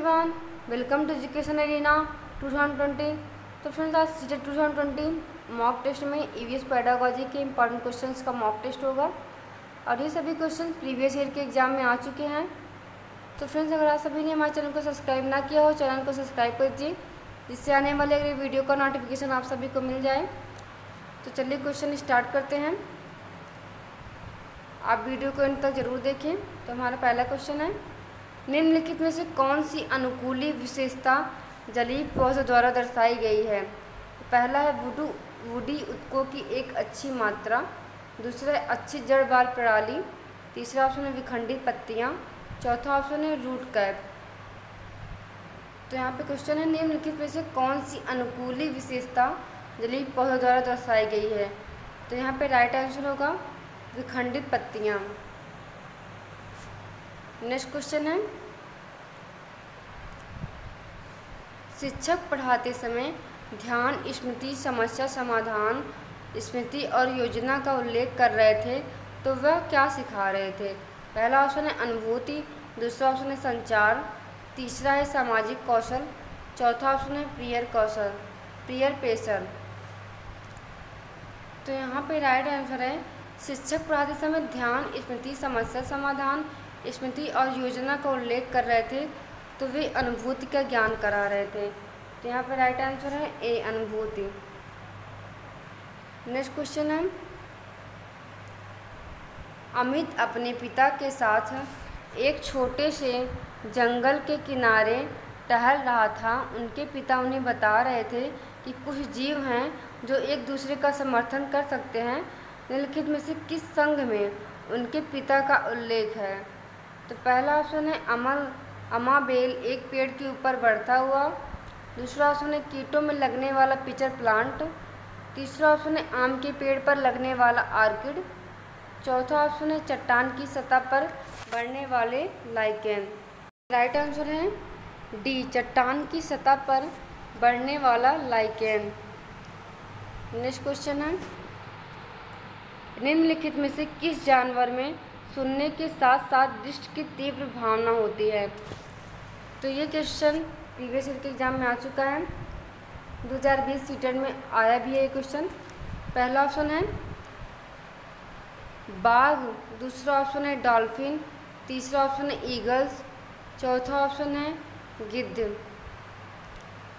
Everyone, welcome to education arena 2020। तो friends, आज CTET 2020 mock test में ईवीएस पेडागोजी के इंपॉर्टेंट क्वेश्चंस का मॉक टेस्ट होगा और ये सभी क्वेश्चन प्रीवियस ईयर के एग्जाम में आ चुके हैं। तो फ्रेंड्स, अगर आप सभी ने हमारे चैनल को सब्सक्राइब ना किया हो, चैनल को सब्सक्राइब कर दीजिए जिससे आने वाले अगले वीडियो का नोटिफिकेशन आप सभी को मिल जाए। तो चलिए क्वेश्चन स्टार्ट करते हैं। आप वीडियो को अंत तक जरूर देखें। तो हमारा पहला क्वेश्चन है, निम्नलिखित में से कौन सी अनुकूली विशेषता जलीय पौधे द्वारा दर्शाई गई है। पहला है वुडी उत्कों की एक अच्छी मात्रा, दूसरा है अच्छी जड़ बाल प्रणाली, तीसरा ऑप्शन है विखंडित पत्तियां, चौथा ऑप्शन है रूट कैप। तो यहाँ पे क्वेश्चन है, निम्नलिखित में से कौन सी अनुकूली विशेषता जलीय पौधों द्वारा दर्शाई गई है। तो यहाँ पे राइट आंसर होगा विखंडित पत्तियां। नेक्स्ट क्वेश्चन है, शिक्षक पढ़ाते समय ध्यान, स्मृति, समस्या समाधान, स्मृति और योजना का उल्लेख कर रहे थे, तो वह क्या सिखा रहे थे। पहला ऑप्शन है अनुभूति, दूसरा ऑप्शन है संचार, तीसरा है सामाजिक कौशल, चौथा ऑप्शन है प्रियर पेशर। तो यहाँ पे राइट आंसर है शिक्षक पढ़ाते समय ध्यान, स्मृति, समस्या समाधान, स्मृति और योजना का उल्लेख कर रहे थे, तो वे अनुभूति का ज्ञान करा रहे थे। तो यहाँ पर राइट आंसर है ए, अनुभूति। नेक्स्ट क्वेश्चन है, अमित अपने पिता के साथ एक छोटे से जंगल के किनारे टहल रहा था। उनके पिता उन्हें बता रहे थे कि कुछ जीव हैं जो एक दूसरे का समर्थन कर सकते हैं। निम्नलिखित में से किस संघ में उनके पिता का उल्लेख है। तो पहला ऑप्शन है अमाबेल, एक पेड़ के ऊपर बढ़ता हुआ, दूसरा ऑप्शन है कीटों में लगने वाला पिचर प्लांट, तीसरा ऑप्शन है आम के पेड़ पर लगने वाला आर्किड, चौथा ऑप्शन है चट्टान की सतह पर बढ़ने वाले लाइकेन। राइट आंसर है डी, चट्टान की सतह पर बढ़ने वाला लाइकेन। नेक्स्ट क्वेश्चन है, निम्नलिखित में से किस जानवर में सुनने के साथ साथ दृष्टि की तीव्र भावना होती है। तो ये क्वेश्चन प्रीवियस ईयर के एग्जाम में आ चुका है, 2020 सीटेट में आया भी है ये क्वेश्चन। पहला ऑप्शन है बाघ, दूसरा ऑप्शन है डॉल्फिन, तीसरा ऑप्शन है ईगल्स, चौथा ऑप्शन है गिद्ध।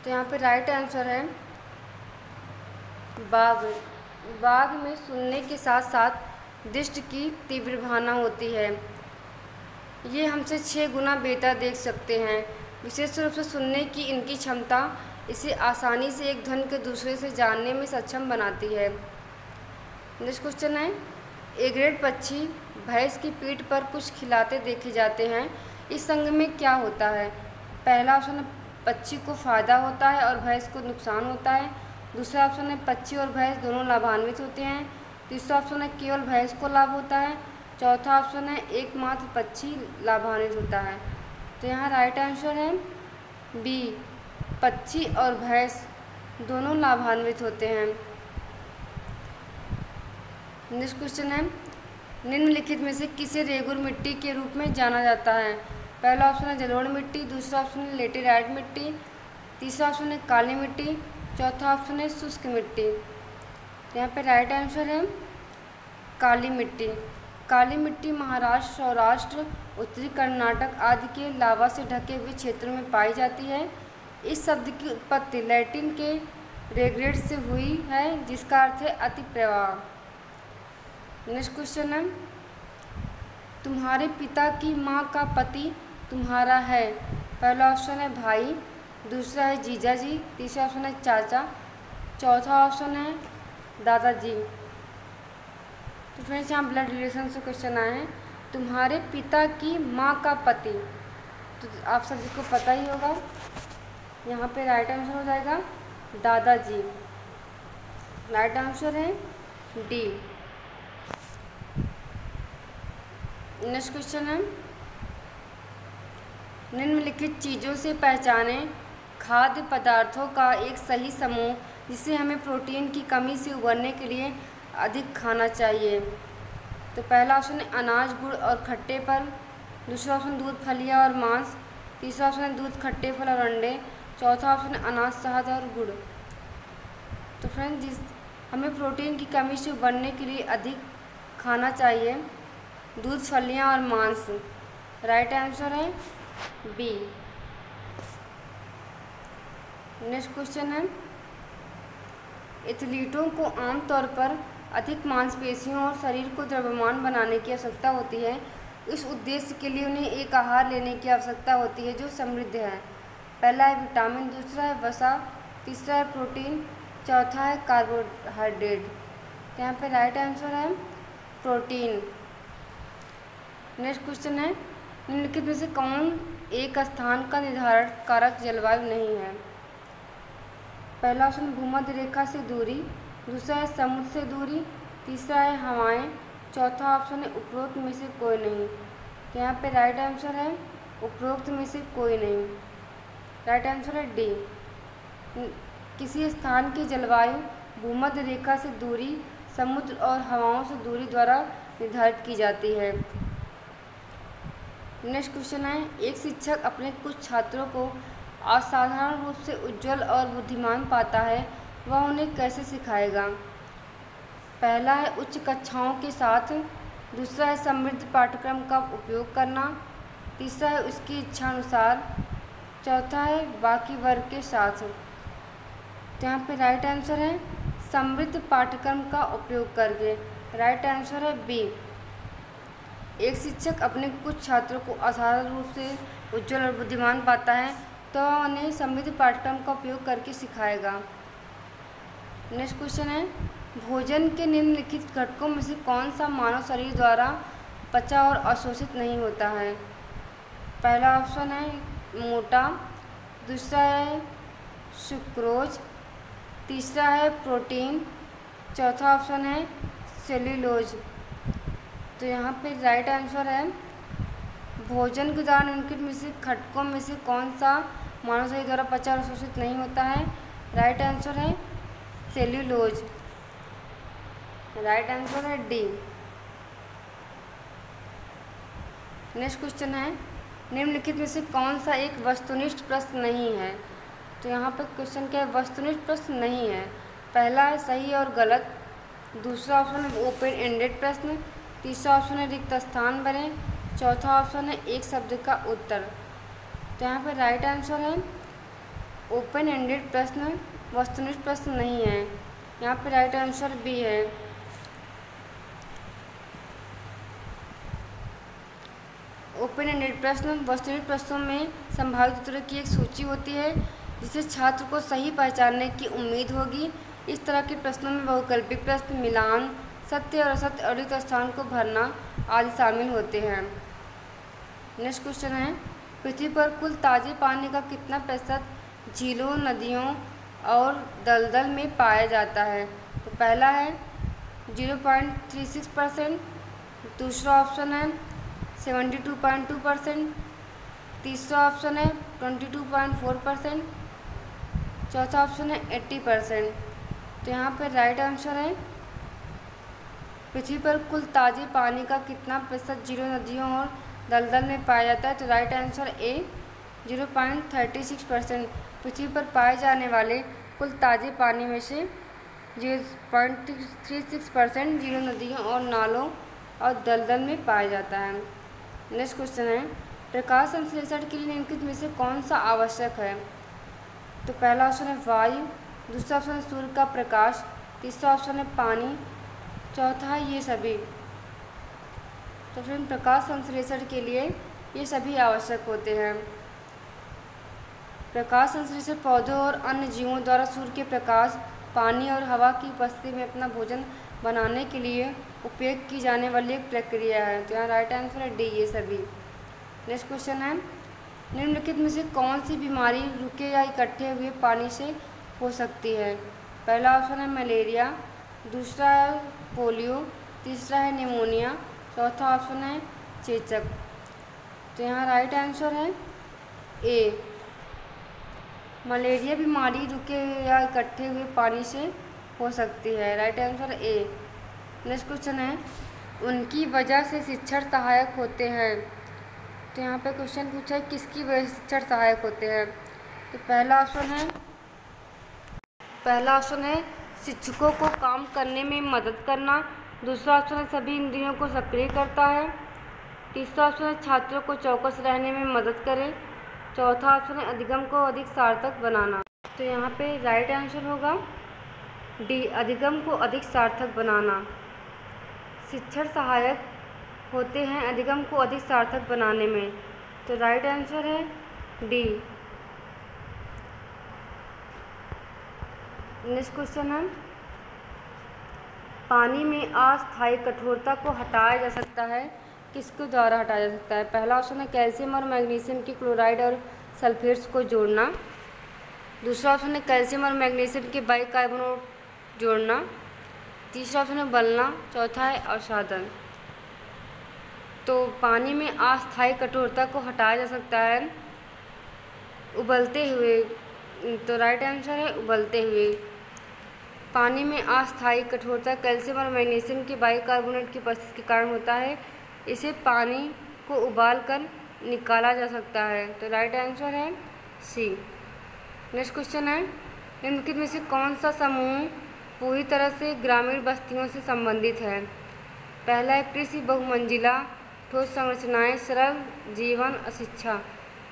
तो यहाँ पे राइट आंसर है बाघ। बाघ में सुनने के साथ साथ दृष्टि की तीव्र भावना होती है। ये हमसे 6 गुना बेहतर देख सकते हैं। विशेष रूप से सुनने की इनकी क्षमता इसे आसानी से एक ध्वनि के दूसरे से जानने में सक्षम बनाती है। नेक्स्ट क्वेश्चन है, एग्रेट पक्षी भैंस की पीठ पर कुछ खिलाते देखे जाते हैं, इस संघ में क्या होता है। पहला ऑप्शन है पक्षी को फायदा होता है और भैंस को नुकसान होता है, दूसरा ऑप्शन है पक्षी और भैंस दोनों लाभान्वित होते हैं, तीसरा ऑप्शन है केवल भैंस को लाभ होता है, चौथा ऑप्शन है एकमात्र पक्षी लाभान्वित होता है। तो यहाँ राइट आंसर है बी, पक्षी और भैंस दोनों लाभान्वित होते हैं। नेक्स्ट क्वेश्चन है, निम्नलिखित में से किसे रेगुर मिट्टी के रूप में जाना जाता है। पहला ऑप्शन है जलोढ़ मिट्टी, दूसरा ऑप्शन है लेटेराइट मिट्टी, तीसरा ऑप्शन है काली मिट्टी, चौथा ऑप्शन है शुष्क मिट्टी। यहाँ पे राइट आंसर है काली मिट्टी। काली मिट्टी महाराष्ट्र, सौराष्ट्र, उत्तरी कर्नाटक आदि के लावा से ढके हुए क्षेत्रों में पाई जाती है। इस शब्द की उत्पत्ति लैटिन के रेग्रेट से हुई है, जिसका अर्थ है अति प्रवाह। नेक्स्ट क्वेश्चन है, तुम्हारे पिता की माँ का पति तुम्हारा है। पहला ऑप्शन है भाई, दूसरा है जीजा जी, तीसरा ऑप्शन है चाचा, चौथा ऑप्शन है दादाजी। तो फ्रेंड्स, यहाँ ब्लड रिलेशन से क्वेश्चन आए हैं, तुम्हारे पिता की माँ का पति। तो आप सभी को पता ही होगा, यहाँ पे राइट आंसर हो जाएगा दादाजी। राइट आंसर है डी। नेक्स्ट क्वेश्चन है, निम्नलिखित चीज़ों से पहचाने खाद्य पदार्थों का एक सही समूह जिसे हमें प्रोटीन की कमी से उबरने के लिए अधिक खाना चाहिए। तो पहला ऑप्शन है अनाज, गुड़ और खट्टे फल, दूसरा ऑप्शन दूध, फलियां और मांस, तीसरा ऑप्शन है दूध, खट्टे फल और अंडे। चौथा ऑप्शन है अनाज, शहद और गुड़। तो फ्रेंड्स हमें प्रोटीन की कमी से उबरने के लिए अधिक खाना चाहिए दूध, फलियां और मांस। राइट आंसर है बी। नेक्स्ट क्वेश्चन है एथलीटों को आमतौर पर अधिक मांसपेशियों और शरीर को द्रव्यमान बनाने की आवश्यकता होती है। इस उद्देश्य के लिए उन्हें एक आहार लेने की आवश्यकता होती है जो समृद्ध है। पहला है विटामिन, दूसरा है वसा, तीसरा है प्रोटीन, चौथा है कार्बोहाइड्रेट। तो यहाँ पे राइट आंसर है प्रोटीन। नेक्स्ट क्वेश्चन है निम्नलिखित में से कौन एक स्थान का निर्धारण कारक जलवायु नहीं है। पहला ऑप्शन भूमध्य रेखा से दूरी, दूसरा है समुद्र से दूरी, तीसरा है हवाएं, चौथा ऑप्शन है उपरोक्त में से कोई नहीं। तो यहाँ पे राइट आंसर है उपरोक्त में से कोई नहीं। राइट आंसर है डी। किसी स्थान की जलवायु भूमध्य रेखा से दूरी, समुद्र और हवाओं से दूरी द्वारा निर्धारित की जाती है। नेक्स्ट क्वेश्चन है एक शिक्षक अपने कुछ छात्रों को असाधारण रूप से उज्ज्वल और बुद्धिमान पाता है, वह उन्हें कैसे सिखाएगा। पहला है उच्च कक्षाओं के साथ, दूसरा है समृद्ध पाठ्यक्रम का उपयोग करना, तीसरा है उसकी इच्छा अनुसार, चौथा है बाकी वर्ग के साथ। तो यहाँ पे राइट आंसर है समृद्ध पाठ्यक्रम का उपयोग करके। राइट आंसर है बी। एक शिक्षक अपने कुछ छात्रों को असाधारण रूप से उज्ज्वल और बुद्धिमान पाता है तो उन्हें समृद्ध पाठ्यक्रम का उपयोग करके सिखाएगा। नेक्स्ट क्वेश्चन है भोजन के निम्नलिखित घटकों में से कौन सा मानव शरीर द्वारा पचा और अवशोषित नहीं होता है। पहला ऑप्शन है मोटा, दूसरा है सुक्रोज, तीसरा है प्रोटीन, चौथा ऑप्शन है सेल्यूलोज। तो यहाँ पे राइट आंसर है भोजन के द्वारा निम्नलिखित में से घटकों में से कौन सा मानव शरीर द्वारा पचा और अवशोषित नहीं होता है। राइट आंसर है सेल्यूलोज। राइट आंसर है डी। नेक्स्ट क्वेश्चन है निम्नलिखित में से कौन सा एक वस्तुनिष्ठ प्रश्न नहीं है। तो यहाँ पर क्वेश्चन क्या है वस्तुनिष्ठ प्रश्न नहीं है। पहला है सही और गलत, दूसरा ऑप्शन है ओपन एंडेड प्रश्न, तीसरा ऑप्शन है रिक्त स्थान भरें, चौथा ऑप्शन है एक शब्द का उत्तर। तो यहाँ पर राइट आंसर है ओपन एंडेड प्रश्न वस्तुनिष्ठ प्रश्न नहीं है। यहाँ पर राइट आंसर बी है। ओपन एंडेड प्रश्न वस्तुनिष्ठ प्रश्नों में संभावित उत्तरों की एक सूची होती है जिससे छात्र को सही पहचानने की उम्मीद होगी। इस तरह के प्रश्नों में बहुकल्पिक प्रश्न, मिलान, सत्य और असत्य और रिक्त स्थान को भरना आदि शामिल होते हैं। नेक्स्ट क्वेश्चन है पृथ्वी पर कुल ताजे पानी का कितना प्रतिशत झीलों, नदियों और दलदल में पाया जाता है। तो पहला है 0.36%, दूसरा ऑप्शन है 72.2%, तीसरा ऑप्शन है 22.4%, चौथा ऑप्शन है 80%। तो यहाँ पर राइट आंसर है पृथ्वी पर कुल ताजे पानी का कितना प्रतिशत झीलों, नदियों और दलदल में पाया जाता है। तो राइट आंसर ए 0.36%। पृथ्वी पर पाए जाने वाले कुल ताजे पानी में से 0.36% झीलों, नदियों और नालों और दलदल में पाया जाता है। नेक्स्ट क्वेश्चन है प्रकाश संश्लेषण के लिए निम्नलिखित में से कौन सा आवश्यक है। तो पहला ऑप्शन है वायु, दूसरा ऑप्शन है सूर्य का प्रकाश, तीसरा ऑप्शन है पानी, चौथा है ये सभी। तो फिर प्रकाश संश्लेषण के लिए ये सभी आवश्यक होते हैं। प्रकाश संश्लेषण पौधों और अन्य जीवों द्वारा सूर्य के प्रकाश, पानी और हवा की उपस्थिति में अपना भोजन बनाने के लिए उपयोग की जाने वाली एक प्रक्रिया है। तो यहाँ राइट आंसर है डी ये सभी। नेक्स्ट क्वेश्चन है निम्नलिखित में से कौन सी बीमारी रुके या इकट्ठे हुए पानी से हो सकती है। पहला ऑप्शन है मलेरिया, दूसरा है पोलियो, तीसरा है निमोनिया, चौथा ऑप्शन है चेचक। तो यहाँ राइट आंसर है ए मलेरिया बीमारी रुके या इकट्ठे हुए पानी से हो सकती है। Right answer A. Next question है उनकी वजह से शिक्षण सहायक होते हैं। तो यहाँ पे क्वेश्चन पूछा है किसकी वजह से शिक्षण सहायक होते हैं। तो पहला ऑप्शन है शिक्षकों को काम करने में मदद करना। दूसरा ऑप्शन है सभी इंद्रियों को सक्रिय करता है। तीसरा ऑप्शन है छात्रों को चौकस रहने में मदद करे। चौथा ऑप्शन है अधिगम को अधिक सार्थक बनाना। तो यहाँ पे राइट आंसर होगा डी, अधिगम को अधिक सार्थक बनाना। शिक्षण सहायक होते हैं अधिगम को अधिक सार्थक बनाने में। तो राइट आंसर है डी। नेक्स्ट क्वेश्चन है पानी में अस्थायी कठोरता को हटाया जा सकता है, किसके द्वारा हटाया जा सकता है। पहला ऑप्शन है कैल्शियम और मैग्नीशियम की क्लोराइड और सल्फेट्स को जोड़ना। दूसरा ऑप्शन है कैल्शियम और मैग्नीशियम के बाइकार्बोनेट जोड़ना। तीसरा ऑप्शन है उबलना। चौथा है अवसादन। तो पानी में अस्थायी कठोरता को हटाया जा सकता है उबलते हुए। तो राइट आंसर है उबलते हुए। पानी में अस्थायी कठोरता कैल्शियम और मैग्नीशियम के बाइकार्बोनेट की उपस्थिति के कारण होता है। इसे पानी को उबाल कर निकाला जा सकता है। तो राइट आंसर है सी। नेक्स्ट क्वेश्चन है निम्नलिखित में से कौन सा समूह पूरी तरह से ग्रामीण बस्तियों से संबंधित है। पहला है कृषि बहुमंजिला ठोस संरचनाएं सरल जीवन अशिक्षा।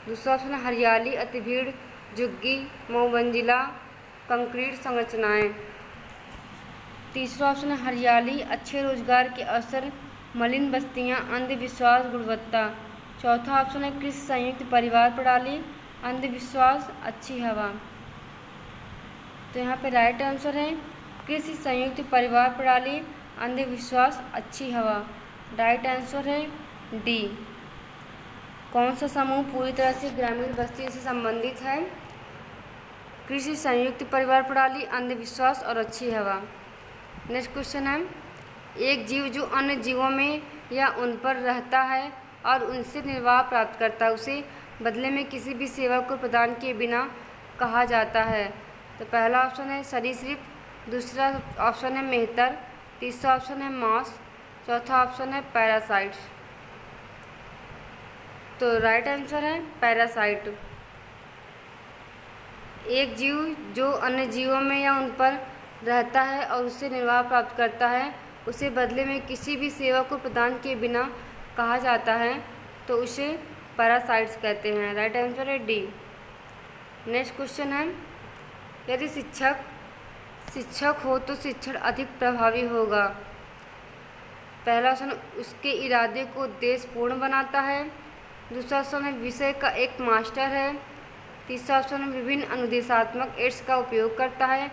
दूसरा ऑप्शन है हरियाली अति भीड़ झुग्गी बहुमंजिला कंक्रीट संरचनाएं। तीसरा ऑप्शन है हरियाली अच्छे रोजगार के अवसर मलिन बस्तियां अंधविश्वास गुणवत्ता। चौथा ऑप्शन है कृषि संयुक्त परिवार प्रणाली अंधविश्वास अच्छी हवा। तो यहाँ पे राइट आंसर है कृषि संयुक्त परिवार प्रणाली अंधविश्वास अच्छी हवा। राइट आंसर है डी। कौन सा समूह पूरी तरह से ग्रामीण बस्ती से संबंधित है। कृषि संयुक्त परिवार प्रणाली अंधविश्वास और अच्छी हवा। नेक्स्ट क्वेश्चन है एक जीव जो अन्य जीवों में या उन पर रहता है और उनसे निर्वाह प्राप्त करता है उसे बदले में किसी भी सेवा को प्रदान किए बिना कहा जाता है। तो पहला ऑप्शन है सरीसृप। दूसरा ऑप्शन है मेहतर। तीसरा ऑप्शन है मांस। चौथा ऑप्शन है पैरासाइट्स। तो राइट आंसर है पैरासाइट। एक जीव जो अन्य जीवों में या उन पर रहता है और उससे निर्वाह प्राप्त करता है उसे बदले में किसी भी सेवा को प्रदान किए बिना कहा जाता है तो उसे पैरासाइट्स कहते हैं। राइट आंसर है डी। नेक्स्ट क्वेश्चन है यदि शिक्षक हो तो शिक्षण अधिक प्रभावी होगा। पहला ऑप्शन उसके इरादे को उद्देश्यपूर्ण बनाता है। दूसरा ऑप्शन है विषय का एक मास्टर है। तीसरा ऑप्शन है विभिन्न अनुदेशात्मक एड्स का उपयोग करता है।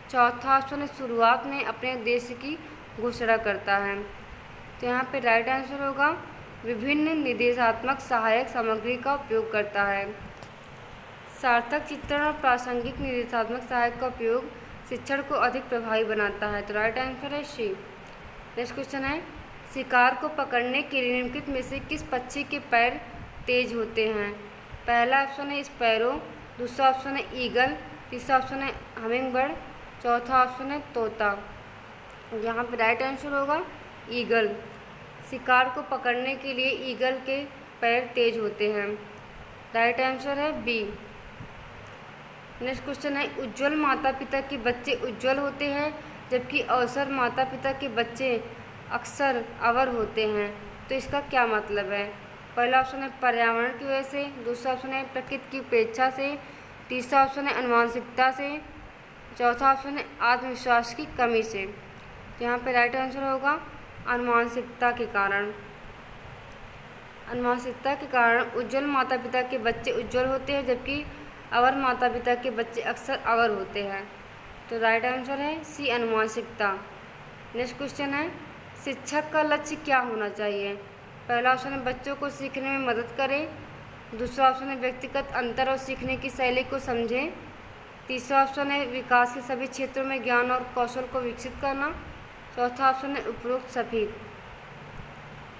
चौथा ऑप्शन है शुरुआत में अपने उद्देश्य की घोषणा करता है। तो यहाँ पे राइट आंसर होगा विभिन्न निर्देशात्मक सहायक सामग्री का उपयोग करता है। सार्थक चित्रण और प्रासंगिक निर्देशात्मक सहायक का उपयोग शिक्षण को अधिक प्रभावी बनाता है। तो राइट आंसर है सी। नेक्स्ट क्वेश्चन है शिकार को पकड़ने के लिए निम्नलिखित में से किस पक्षी के पैर तेज होते हैं। पहला ऑप्शन है स्पैरो। दूसरा ऑप्शन है ईगल। तीसरा ऑप्शन है हमिंगबर्ड। चौथा ऑप्शन है तोता। यहाँ पे राइट आंसर होगा ईगल। शिकार को पकड़ने के लिए ईगल के पैर तेज होते हैं। राइट आंसर है बी। नेक्स्ट क्वेश्चन है उज्ज्वल माता पिता के बच्चे उज्ज्वल होते हैं जबकि अवसर माता पिता के बच्चे अक्सर अवर होते हैं। तो इसका क्या मतलब है। पहला ऑप्शन है पर्यावरण की वजह से। दूसरा ऑप्शन है प्रकृति की उपेक्षा से। तीसरा ऑप्शन है आनुवंशिकता से। चौथा ऑप्शन है आत्मविश्वास की कमी से। तो यहाँ पे राइट आंसर होगा आनुवंशिकता के कारण। आनुवंशिकता के कारण उज्ज्वल माता पिता के बच्चे उज्ज्वल होते हैं जबकि अवर माता पिता के बच्चे अक्सर अवर होते हैं। तो राइट आंसर है सी आनुवंशिकता। नेक्स्ट क्वेश्चन है शिक्षक का लक्ष्य क्या होना चाहिए। पहला ऑप्शन है बच्चों को सीखने में मदद करें। दूसरा ऑप्शन है व्यक्तिगत अंतर और सीखने की शैली को समझें। तीसरा ऑप्शन है विकास के सभी क्षेत्रों में ज्ञान और कौशल को विकसित करना। चौथा ऑप्शन है उपरोक्त सभी।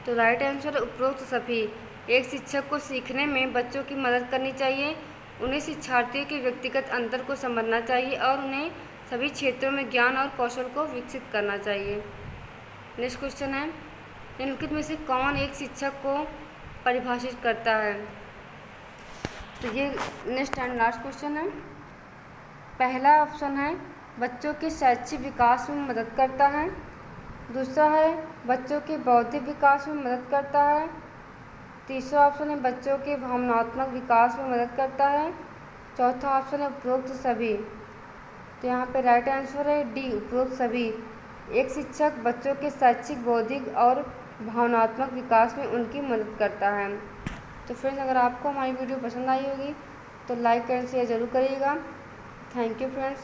तो राइट आंसर है उपरोक्त सभी। एक शिक्षक को सीखने में बच्चों की मदद करनी चाहिए, उन्हें शिक्षार्थियों के व्यक्तिगत अंतर को समझना चाहिए और उन्हें सभी क्षेत्रों में ज्ञान और कौशल को विकसित करना चाहिए। नेक्स्ट क्वेश्चन है निम्नलिखित में से कौन एक शिक्षक को परिभाषित करता है। तो ये नेक्स्ट एंड लास्ट क्वेश्चन है। पहला ऑप्शन है बच्चों के शैक्षिक विकास में मदद करता है। दूसरा है बच्चों के बौद्धिक विकास में मदद करता है। तीसरा ऑप्शन है बच्चों के भावनात्मक विकास में मदद करता है। चौथा ऑप्शन है उपरोक्त सभी। तो यहाँ पे राइट आंसर है डी, उपरोक्त सभी। एक शिक्षक बच्चों के शैक्षिक, बौद्धिक और भावनात्मक विकास में उनकी मदद करता है। तो फ्रेंड्स, अगर आपको हमारी वीडियो पसंद आई होगी तो लाइक एंड शेयर ज़रूर करिएगा। Thank you friends.